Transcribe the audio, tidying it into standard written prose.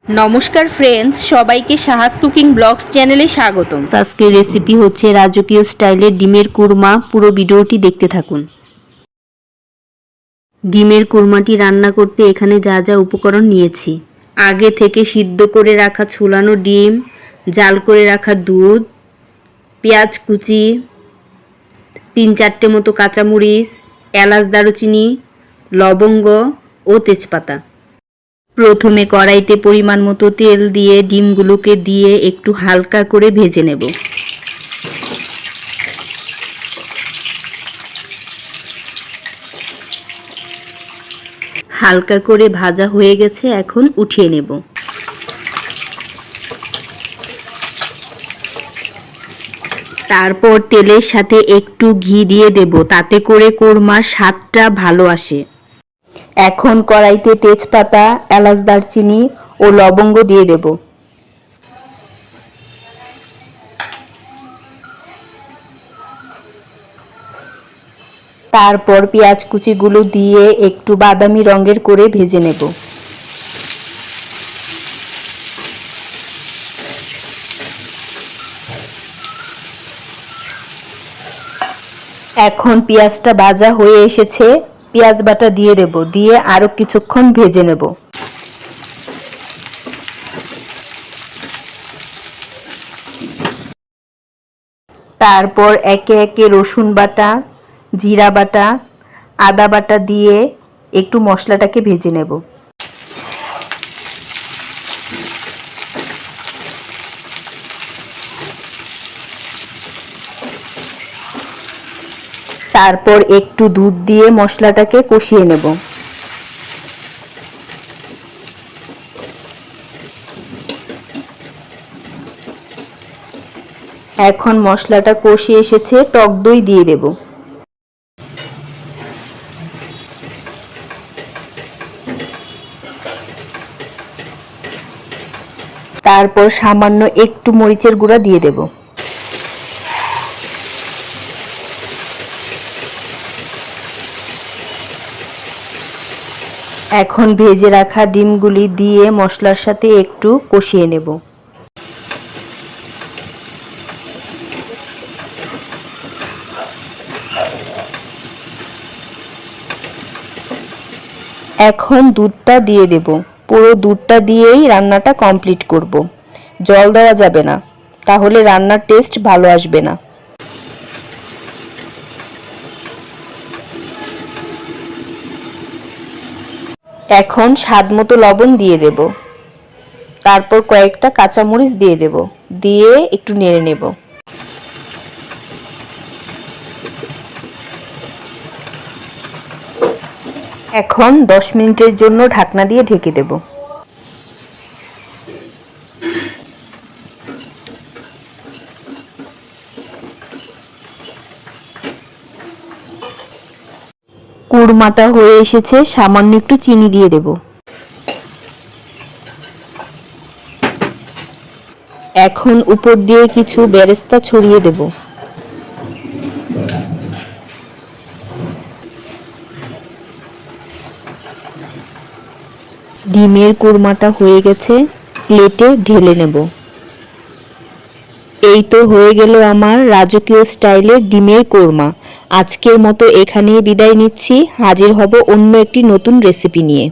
নমস্কার ফ্রেন্ডস, সবাইকে সাহাস cooking blogs চ্যানেলে স্বাগতম। আজকের রেসিপি হচ্ছে রাজকীয় স্টাইলের ডিমের কুরমা। পুরো ভিডিওটি দেখতে থাকুন। ডিমের কুরমাটি রান্না করতে এখানে যা যা উপকরণ নিয়েছি: আগে থেকে সিদ্ধ করে রাখা ছোলানো ডিম, জাল করে রাখা দুধ, পেঁয়াজ কুচি, 3-4টে মতো কাঁচামরিচ, এলাচ, দারুচিনি, লবঙ্গ ও তেজপাতা। প্রথমে কড়াইতে পরিমাণ মতো তেল দিয়ে ডিমগুলোকে দিয়ে একটু হালকা করে ভেজে নেব। হালকা করে ভাজা হয়ে গেছে, এখন উঠিয়ে নেব। তারপর তেলের সাথে একটু ঘি দিয়ে দেব, তাতে করে কোরমার স্বাদটা ভালো আসে। এখন কড়াইতে তেজপাতা, এলাচ, দারচিনি ও লবঙ্গ দিয়ে দেব। তারপর পেঁয়াজ কুচিগুলো দিয়ে একটু বাদামি রঙের করে ভেজে নেব। এখন পেঁয়াজটা ভাজা হয়ে এসেছে, পেঁয়াজ বাটা দিয়ে দেব, দিয়ে আরো কিছুক্ষণ ভেজে নেব। তারপর একে একে রসুন বাটা, জিরা বাটা, আদা বাটা দিয়ে একটু মশলাটাকে ভেজে নেব। তারপর একটু দুধ দিয়ে মশলাটাকে কষিয়ে নেব। এখন মশলাটা কষে এসেছে, টক দই দিয়ে দেব। তারপর সামান্য একটু মরিচের গুঁড়া দিয়ে দেব। এখন ভেজে রাখা ডিমগুলি দিয়ে মশলার সাথে একটু কষিয়ে নেব। এখন দুধটা দিয়ে দেব। পুরো দুধটা দিয়েই রান্নাটা কমপ্লিট করব। জল দেওয়া যাবে না, তাহলে রান্নার টেস্ট ভালো আসবে না। এখন স্বাদ মতো লবণ দিয়ে দেব। তারপর কয়েকটা কাঁচামরিচ দিয়ে দেব, দিয়ে একটু নেড়ে নেব। এখন 10 মিনিটের জন্য ঢাকনা দিয়ে ঢেকে দেব। কুরমাটা হয়ে এসেছে, সামান্য একটু চিনি দিয়ে দেব। এখন উপর দিয়ে কিছু বেরেস্তা ছড়িয়ে দেব। ডিমের কুরমাটা হয়ে গেছে, প্লেটে ঢেলে নেব। এই তো হয়ে গেল আমার রাজকীয় স্টাইলের ডিমের কোরমা। আজকের মতো এখানেই বিদায় নিচ্ছি। হাজির হব অন্য একটি নতুন রেসিপি নিয়ে।